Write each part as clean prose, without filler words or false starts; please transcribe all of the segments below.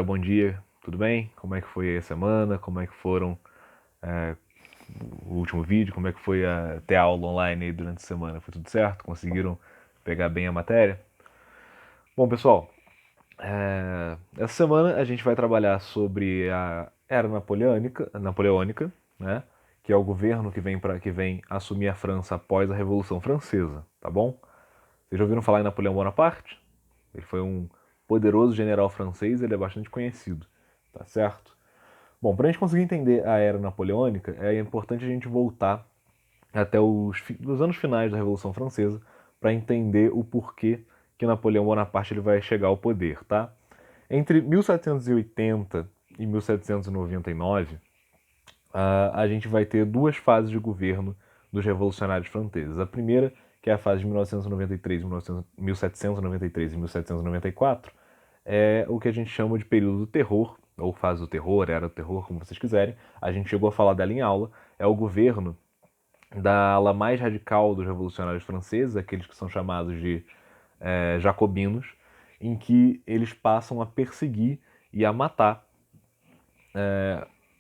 Bom dia, tudo bem? Como é que foi a semana? Como é que foram é, o último vídeo? Como é que foi ter aula online aí durante a semana? Foi tudo certo? Conseguiram pegar bem a matéria? Bom, pessoal, essa semana a gente vai trabalhar sobre a Era Napoleônica, né? Que é o governo que vem assumir a França após a Revolução Francesa, tá bom? Vocês já ouviram falar em Napoleão Bonaparte? Ele foi um poderoso general francês, ele é bastante conhecido, tá certo? Bom, para a gente conseguir entender a era napoleônica, é importante a gente voltar até os anos finais da Revolução Francesa para entender o porquê que Napoleão Bonaparte ele vai chegar ao poder, tá? Entre 1780 e 1799, a gente vai ter duas fases de governo dos revolucionários franceses. A primeira, que é a fase de 1993, 1793 e 1794, é o que a gente chama de período do terror, ou fase do terror, era do terror, como vocês quiserem. A gente chegou a falar dela em aula. É o governo da ala mais radical dos revolucionários franceses, aqueles que são chamados de jacobinos, em que eles passam a perseguir e a matar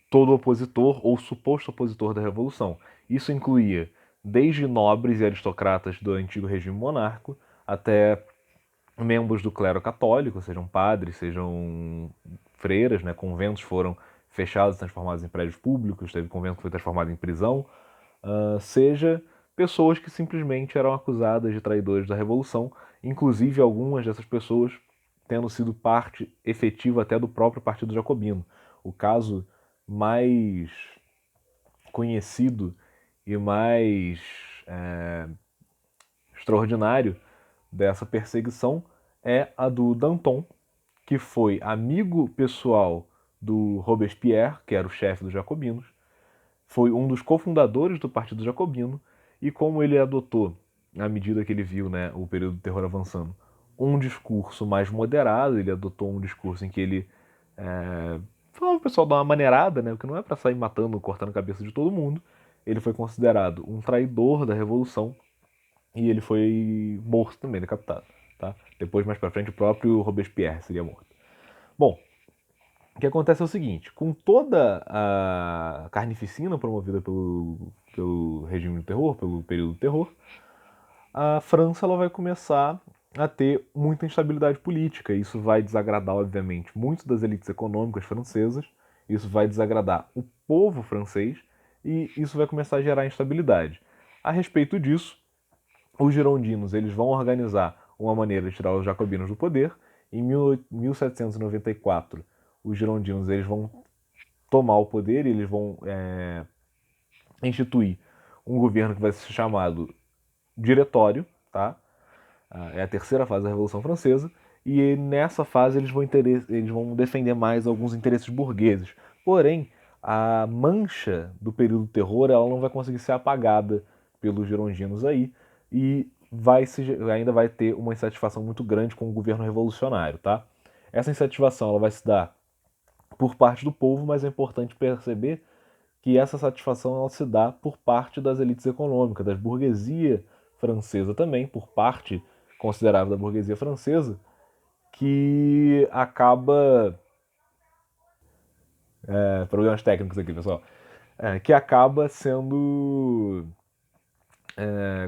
todo opositor ou suposto opositor da revolução. Isso incluía desde nobres e aristocratas do antigo regime monárquico até membros do clero católico, sejam padres, sejam freiras, né? Conventos foram fechados e transformados em prédios públicos, teve convento que foi transformado em prisão, seja pessoas que simplesmente eram acusadas de traidores da revolução, inclusive algumas dessas pessoas tendo sido parte efetiva até do próprio Partido Jacobino. O caso mais conhecido e mais extraordinário dessa perseguição é a do Danton, que foi amigo pessoal do Robespierre, que era o chefe dos jacobinos, foi um dos cofundadores do Partido Jacobino, e como ele adotou, à medida que ele viu, né, o período do terror avançando, um discurso mais moderado, ele adotou um discurso em que ele falava o pessoal dar uma maneirada, né, o que não é para sair matando, cortando a cabeça de todo mundo. Ele foi considerado um traidor da revolução e ele foi morto também, decapitado. Tá? Depois, mais pra frente, o próprio Robespierre seria morto. Bom, o que acontece é o seguinte: com toda a carnificina promovida pelo regime do terror, pelo período do terror, a França ela vai começar a ter muita instabilidade política. Isso vai desagradar, obviamente, muito das elites econômicas francesas, isso vai desagradar o povo francês e isso vai começar a gerar instabilidade. A respeito disso, os girondinos eles vão organizar uma maneira de tirar os jacobinos do poder. Em 1794, os girondinos eles vão tomar o poder e eles vão instituir um governo que vai ser chamado Diretório, tá? É a terceira fase da Revolução Francesa, e nessa fase eles vão defender mais alguns interesses burgueses. Porém, a mancha do período do terror ela não vai conseguir ser apagada pelos girondinos aí, e ainda vai ter uma insatisfação muito grande com o governo revolucionário. Tá? Essa insatisfação ela vai se dar por parte do povo, mas é importante perceber que essa satisfação ela se dá por parte das elites econômicas, da burguesia francesa também, por parte considerável da burguesia francesa, que acaba. Problemas técnicos aqui, pessoal. Que acaba sendo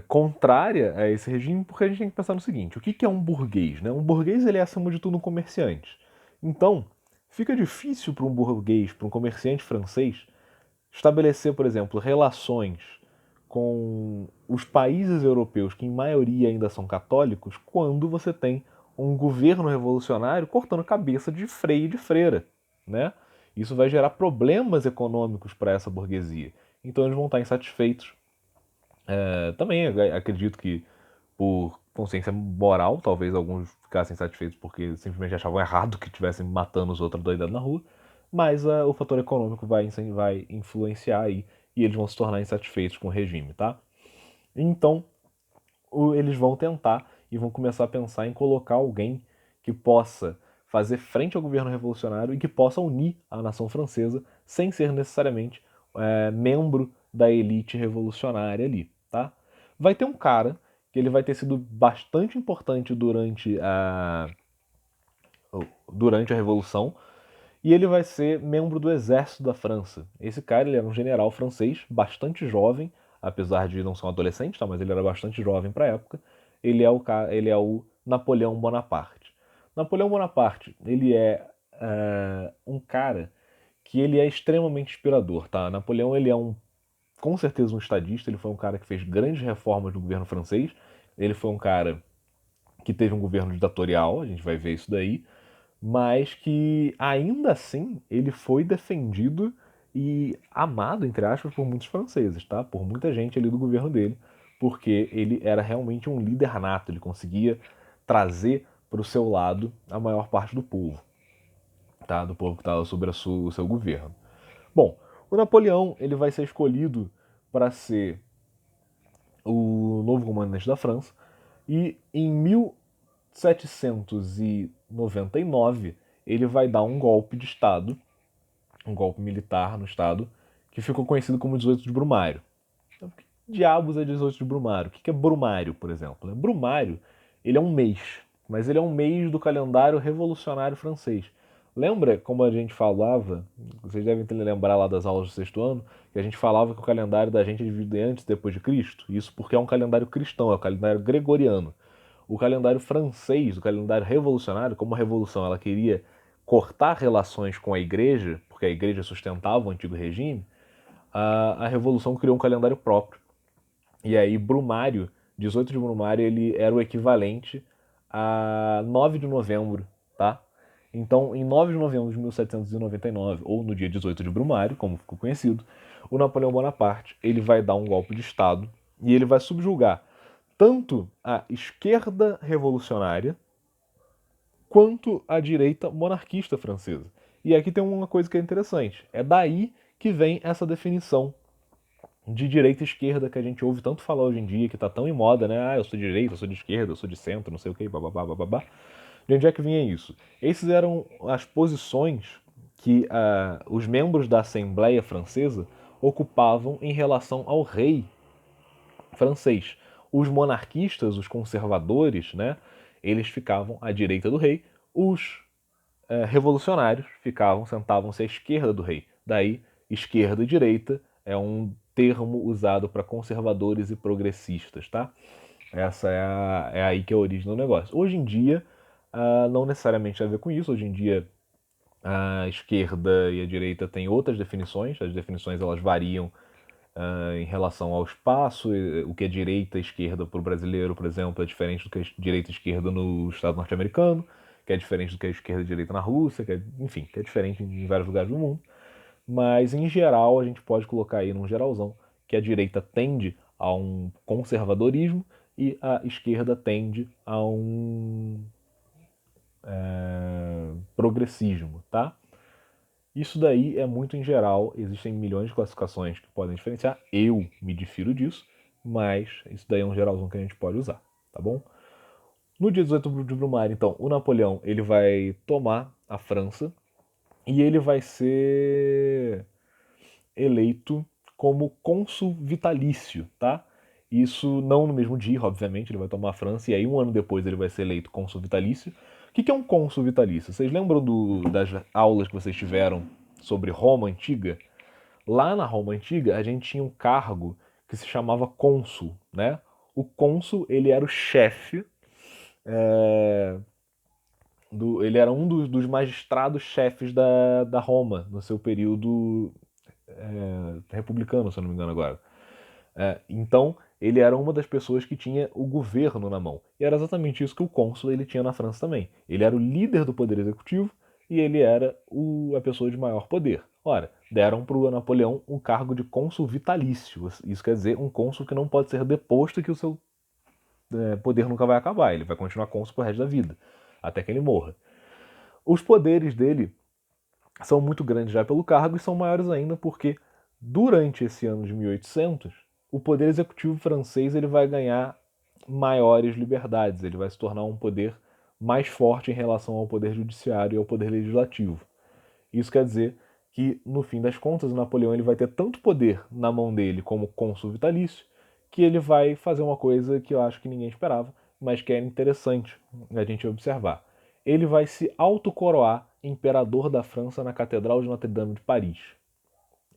contrária a esse regime, porque a gente tem que pensar no seguinte: o que é um burguês? Né? Um burguês ele é, acima de tudo, um comerciante. Então, fica difícil para um burguês, para um comerciante francês, estabelecer, por exemplo, relações com os países europeus, que em maioria ainda são católicos, quando você tem um governo revolucionário cortando cabeça de freio e de freira. Né? Isso vai gerar problemas econômicos para essa burguesia. Então eles vão estar insatisfeitos. Também acredito que por consciência moral, talvez alguns ficassem satisfeitos porque simplesmente achavam errado que estivessem matando os outros doidados na rua, mas o fator econômico vai influenciar aí e eles vão se tornar insatisfeitos com o regime, tá? Então, eles vão tentar e vão começar a pensar em colocar alguém que possa fazer frente ao governo revolucionário e que possa unir a nação francesa sem ser necessariamente membro da elite revolucionária ali, tá? Vai ter um cara que ele vai ter sido bastante importante durante a Revolução, e ele vai ser membro do exército da França. Esse cara, ele era um general francês, bastante jovem, apesar de não ser um adolescente, tá? Mas ele era bastante jovem para a época. Ele é o Napoleão Bonaparte. Napoleão Bonaparte, ele é um cara que ele é extremamente inspirador, tá? Napoleão, ele é com certeza um estadista, ele foi um cara que fez grandes reformas no governo francês, ele foi um cara que teve um governo ditatorial, a gente vai ver isso daí, mas que ainda assim ele foi defendido e amado, entre aspas, por muitos franceses, tá? Por muita gente ali do governo dele, porque ele era realmente um líder nato, ele conseguia trazer para o seu lado a maior parte do povo, tá? Do povo que estava sobre o seu governo. Bom, o Napoleão ele vai ser escolhido para ser o novo comandante da França e em 1799 ele vai dar um golpe de Estado, um golpe militar no Estado, que ficou conhecido como 18 de Brumário. Então, que diabos é 18 de Brumário? O que é Brumário, por exemplo? Brumário, ele é um mês, mas ele é um mês do calendário revolucionário francês. Lembra como a gente falava, vocês devem lembrar lá das aulas do sexto ano, que a gente falava que o calendário da gente é dividido em antes e depois de Cristo? Isso porque é um calendário cristão, é o calendário gregoriano. O calendário francês, o calendário revolucionário, como a revolução ela queria cortar relações com a igreja, porque a igreja sustentava o antigo regime, a revolução criou um calendário próprio. E aí Brumário, 18 de Brumário, ele era o equivalente a 9 de novembro, tá? Então, em 9 de novembro de 1799, ou no dia 18 de Brumário, como ficou conhecido, o Napoleão Bonaparte ele vai dar um golpe de Estado e ele vai subjugar tanto a esquerda revolucionária quanto a direita monarquista francesa. E aqui tem uma coisa que é interessante. É daí que vem essa definição de direita e esquerda que a gente ouve tanto falar hoje em dia, que tá tão em moda, né? Ah, eu sou de direita, eu sou de esquerda, eu sou de centro, não sei o que, bababá, bababá. De onde é que vinha isso? Essas eram as posições que os membros da Assembleia Francesa ocupavam em relação ao rei francês. Os monarquistas, os conservadores, né? Eles ficavam à direita do rei, os revolucionários sentavam-se à esquerda do rei. Daí, esquerda e direita é um termo usado para conservadores e progressistas, tá? Essa é aí que é a origem do negócio. Hoje em dia, não necessariamente tem a ver com isso. Hoje em dia, a esquerda e a direita têm outras definições. As definições elas variam em relação ao espaço. O que é direita e esquerda para o brasileiro, por exemplo, é diferente do que é direita e esquerda no Estado norte-americano, que é diferente do que é esquerda e direita na Rússia, enfim, que é diferente em vários lugares do mundo. Mas, em geral, a gente pode colocar aí num geralzão que a direita tende a um conservadorismo e a esquerda tende a um progressismo, tá? Isso daí é muito em geral, existem milhões de classificações que podem diferenciar, eu me difiro disso, mas isso daí é um geralzão que a gente pode usar, tá bom? No dia 18 de Brumário, então, o Napoleão ele vai tomar a França e ele vai ser eleito como cônsul vitalício, tá? Isso não no mesmo dia, obviamente, ele vai tomar a França e aí um ano depois ele vai ser eleito cônsul vitalício. O que é um cônsul vitalício? Vocês lembram das aulas que vocês tiveram sobre Roma Antiga? Lá na Roma Antiga a gente tinha um cargo que se chamava cônsul, né? O cônsul ele era o chefe, ele era um dos magistrados chefes da Roma no seu período republicano, se eu não me engano agora. Então, ele era uma das pessoas que tinha o governo na mão. E era exatamente isso que o cônsul ele tinha na França também. Ele era o líder do poder executivo e ele era a pessoa de maior poder. Ora, deram para o Napoleão um cargo de cônsul vitalício. Isso quer dizer um cônsul que não pode ser deposto e que o seu poder nunca vai acabar. Ele vai continuar cônsul pro resto da vida, até que ele morra. Os poderes dele são muito grandes já pelo cargo e são maiores ainda porque durante esse ano de 1800 o poder executivo francês ele vai ganhar maiores liberdades, ele vai se tornar um poder mais forte em relação ao poder judiciário e ao poder legislativo. Isso quer dizer que, no fim das contas, o Napoleão ele vai ter tanto poder na mão dele como cônsul vitalício que ele vai fazer uma coisa que eu acho que ninguém esperava, mas que é interessante a gente observar. Ele vai se autocoroar imperador da França na Catedral de Notre-Dame de Paris,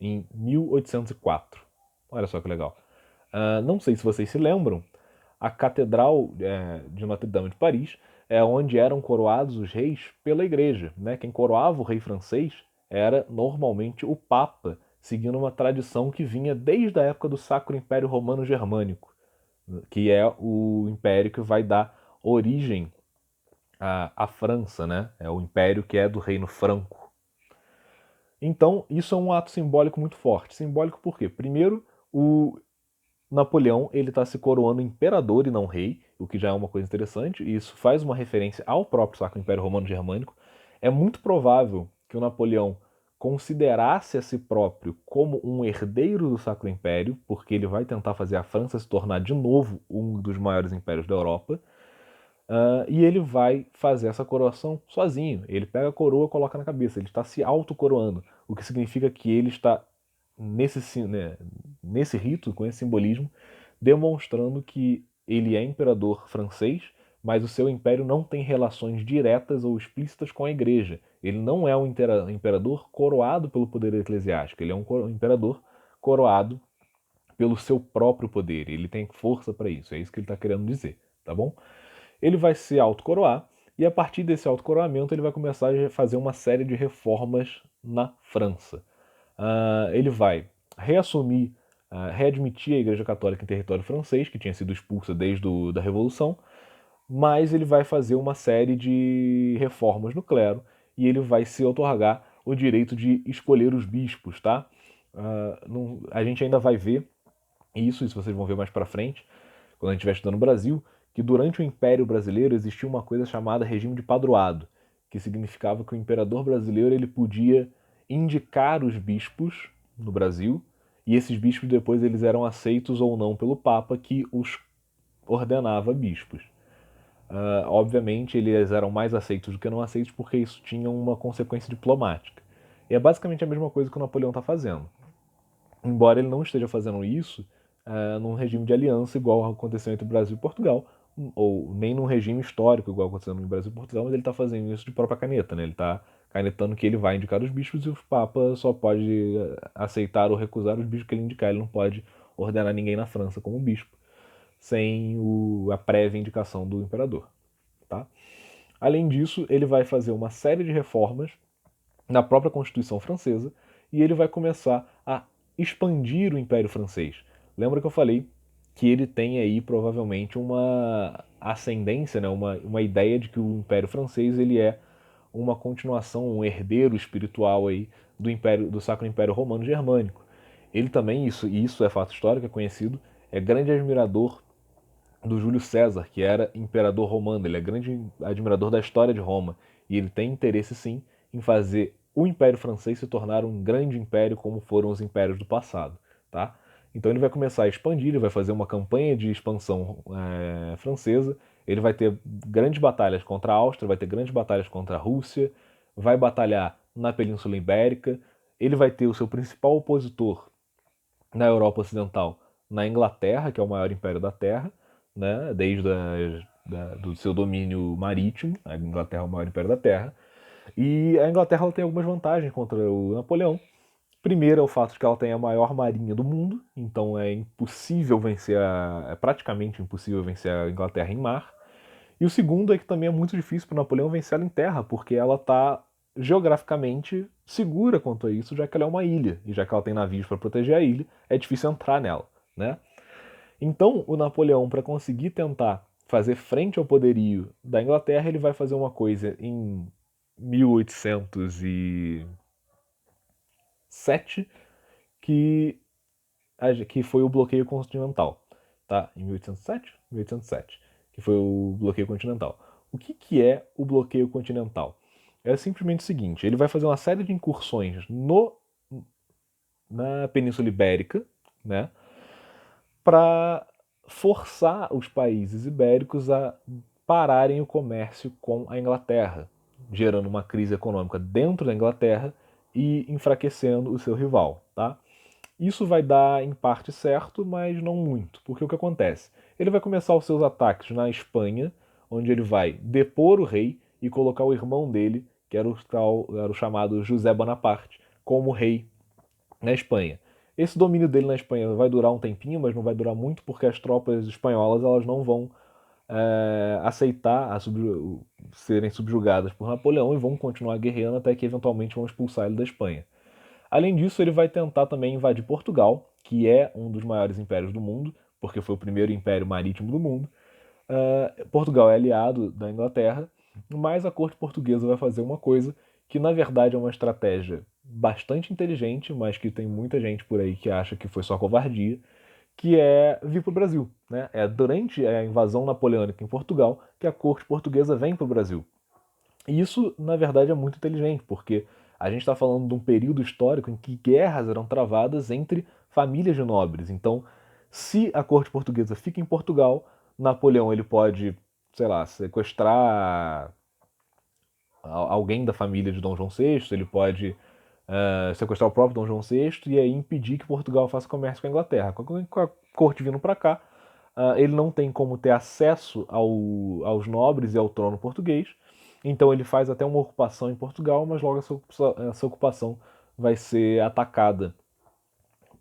em 1804. Olha só que legal. Não sei se vocês se lembram, a Catedral de Notre-Dame de Paris é onde eram coroados os reis pela igreja, né? Quem coroava o rei francês era normalmente o Papa, seguindo uma tradição que vinha desde a época do Sacro Império Romano Germânico, que é o império que vai dar origem à França, né? É o império que é do Reino Franco. Então, isso é um ato simbólico muito forte. Simbólico por quê? Primeiro, o Napoleão ele está se coroando imperador e não rei, o que já é uma coisa interessante, e isso faz uma referência ao próprio Sacro Império Romano Germânico. É muito provável que o Napoleão considerasse a si próprio como um herdeiro do Sacro Império, porque ele vai tentar fazer a França se tornar de novo um dos maiores impérios da Europa. E ele vai fazer essa coroação sozinho. Ele pega a coroa e coloca na cabeça. Ele está se auto-coroando. O que significa que ele está nesse rito, com esse simbolismo, demonstrando que ele é imperador francês, mas o seu império não tem relações diretas ou explícitas com a igreja. Ele não é um imperador coroado pelo poder eclesiástico. Ele é um imperador coroado pelo seu próprio poder. Ele tem força para isso. É isso que ele está querendo dizer, tá bom? Ele vai se autocoroar e a partir desse autocoroamento ele vai começar a fazer uma série de reformas na França. Ele vai reassumir, readmitir a Igreja Católica em território francês, que tinha sido expulsa desde a Revolução, mas ele vai fazer uma série de reformas no clero e ele vai se outorgar o direito de escolher os bispos, tá? A gente ainda vai ver isso vocês vão ver mais para frente, quando a gente estiver estudando no Brasil, que durante o Império Brasileiro existia uma coisa chamada regime de padroado, que significava que o imperador brasileiro ele podia indicar os bispos no Brasil, e esses bispos depois eles eram aceitos ou não pelo Papa, que os ordenava bispos. Obviamente eles eram mais aceitos do que não aceitos, porque isso tinha uma consequência diplomática. E é basicamente a mesma coisa que o Napoleão está fazendo. Embora ele não esteja fazendo isso num regime de aliança igual aconteceu entre Brasil e Portugal, ou nem num regime histórico igual aconteceu no Brasil e Portugal, mas ele está fazendo isso de própria caneta, né? Ele está canetando que ele vai indicar os bispos e o Papa só pode aceitar ou recusar os bispos que ele indicar. Ele não pode ordenar ninguém na França como bispo sem a prévia indicação do imperador, tá? Além disso, ele vai fazer uma série de reformas na própria Constituição Francesa e ele vai começar a expandir o Império Francês. Lembra que eu falei que ele tem aí provavelmente uma ascendência, né? uma ideia de que o Império Francês ele é uma continuação, um herdeiro espiritual aí do Sacro Império Romano Germânico. Ele também, isso é fato histórico, é conhecido, é grande admirador do Júlio César, que era imperador romano. Ele é grande admirador da história de Roma e ele tem interesse sim em fazer o Império Francês se tornar um grande império como foram os impérios do passado, tá? Então ele vai começar a expandir, ele vai fazer uma campanha de expansão francesa, ele vai ter grandes batalhas contra a Áustria, vai ter grandes batalhas contra a Rússia, vai batalhar na Península Ibérica, ele vai ter o seu principal opositor na Europa Ocidental, na Inglaterra, que é o maior império da Terra, né, desde do seu domínio marítimo. A Inglaterra é o maior império da Terra, e a Inglaterra ela tem algumas vantagens contra o Napoleão. Primeiro é o fato de que ela tem a maior marinha do mundo, então é impossível vencer, é praticamente impossível vencer a Inglaterra em mar. E o segundo é que também é muito difícil para o Napoleão vencer ela em terra, porque ela está geograficamente segura quanto a isso, já que ela é uma ilha, e já que ela tem navios para proteger a ilha, é difícil entrar nela, né? Então, o Napoleão, para conseguir tentar fazer frente ao poderio da Inglaterra, ele vai fazer uma coisa em 1807, que foi o bloqueio continental, tá? Em 1807? 1807, que foi o bloqueio continental. O que é o bloqueio continental? É simplesmente o seguinte, ele vai fazer uma série de incursões na Península Ibérica, né, para forçar os países ibéricos a pararem o comércio com a Inglaterra, gerando uma crise econômica dentro da Inglaterra e enfraquecendo o seu rival, tá? Isso vai dar em parte certo, mas não muito, porque o que acontece? Ele vai começar os seus ataques na Espanha, onde ele vai depor o rei e colocar o irmão dele, que era o chamado José Bonaparte, como rei na Espanha. Esse domínio dele na Espanha vai durar um tempinho, mas não vai durar muito, porque as tropas espanholas elas não vão aceitar serem subjugadas por Napoleão e vão continuar guerreando até que eventualmente vão expulsar ele da Espanha. Além disso, ele vai tentar também invadir Portugal, que é um dos maiores impérios do mundo, porque foi o primeiro império marítimo do mundo. Portugal é aliado da Inglaterra, mas a corte portuguesa vai fazer uma coisa que na verdade é uma estratégia bastante inteligente, mas que tem muita gente por aí que acha que foi só covardia, que é vir para o Brasil. Né? É durante a invasão napoleônica em Portugal que a corte portuguesa vem para o Brasil. E isso, na verdade, é muito inteligente, porque a gente está falando de um período histórico em que guerras eram travadas entre famílias de nobres. Então, se a corte portuguesa fica em Portugal, Napoleão ele pode, sei lá, sequestrar alguém da família de Dom João VI, ele pode sequestrar o próprio Dom João VI e aí impedir que Portugal faça comércio com a Inglaterra. Com a corte vindo para cá, ele não tem como ter acesso aos nobres e ao trono português, então ele faz até uma ocupação em Portugal, mas logo essa ocupação vai ser atacada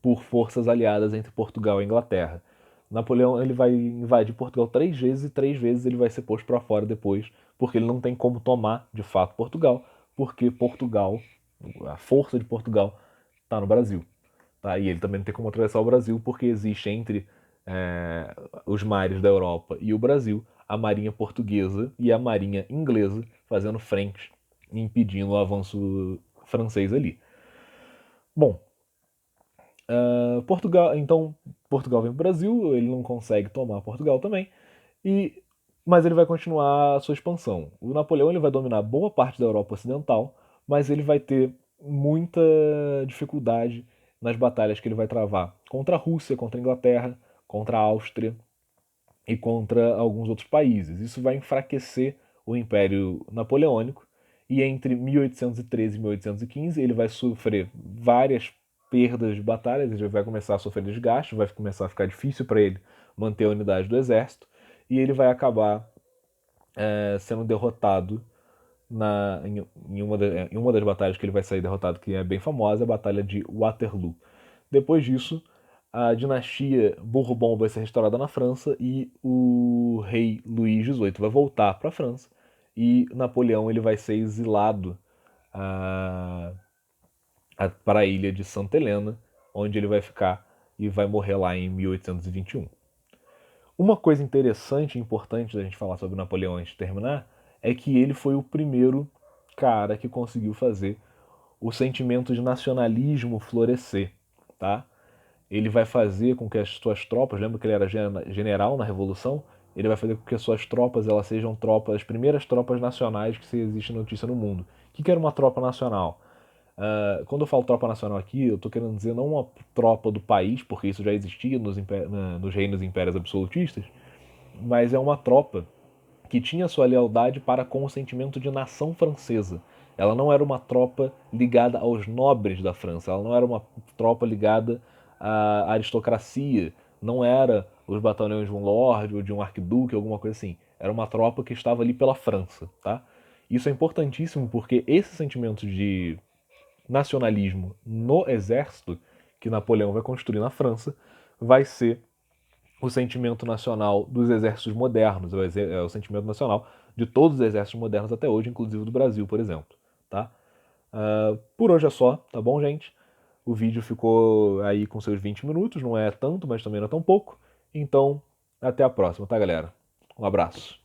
por forças aliadas entre Portugal e Inglaterra. Napoleão ele vai invadir Portugal 3 vezes e 3 vezes ele vai ser posto para fora depois, porque ele não tem como tomar de fato Portugal, porque Portugal, a força de Portugal, está no Brasil. Tá? E ele também não tem como atravessar o Brasil, porque existe entre os mares da Europa e o Brasil a marinha portuguesa e a marinha inglesa fazendo frente, impedindo o avanço francês ali. Bom, Portugal vem para o Brasil, ele não consegue tomar Portugal também, mas ele vai continuar a sua expansão. O Napoleão ele vai dominar boa parte da Europa Ocidental, mas ele vai ter muita dificuldade nas batalhas que ele vai travar contra a Rússia, contra a Inglaterra, contra a Áustria e contra alguns outros países. Isso vai enfraquecer o Império Napoleônico e entre 1813 e 1815 ele vai sofrer várias perdas de batalhas, ele vai começar a sofrer desgaste, vai começar a ficar difícil para ele manter a unidade do exército e ele vai acabar sendo derrotado em uma das batalhas que ele vai sair derrotado, que é bem famosa, a Batalha de Waterloo. Depois disso, a dinastia Bourbon vai ser restaurada na França e o rei Luís XVIII vai voltar para a França e Napoleão ele vai ser exilado para a ilha de Santa Helena, onde ele vai ficar e vai morrer lá em 1821. Uma coisa interessante e importante da gente falar sobre Napoleão antes de terminar é que ele foi o primeiro cara que conseguiu fazer o sentimento de nacionalismo florescer, tá? Ele vai fazer com que as suas tropas, lembra que ele era general na Revolução? Ele vai fazer com que as suas tropas elas sejam as primeiras tropas nacionais que existe notícia no mundo. O que era uma tropa nacional? Quando eu falo tropa nacional aqui, eu estou querendo dizer não uma tropa do país, porque isso já existia nos reinos e impérios absolutistas, mas é uma tropa que tinha sua lealdade para com o sentimento de nação francesa. Ela não era uma tropa ligada aos nobres da França, ela não era uma tropa ligada à aristocracia, não era os batalhões de um lorde ou de um arquiduque, alguma coisa assim. Era uma tropa que estava ali pela França, tá? Isso é importantíssimo porque esse sentimento de nacionalismo no exército que Napoleão vai construir na França vai ser o sentimento nacional dos exércitos modernos, é o sentimento nacional de todos os exércitos modernos até hoje, inclusive do Brasil, por exemplo. Tá? Por hoje é só, tá bom, gente? O vídeo ficou aí com seus 20 minutos, não é tanto, mas também não é tão pouco. Então, até a próxima, tá, galera? Um abraço.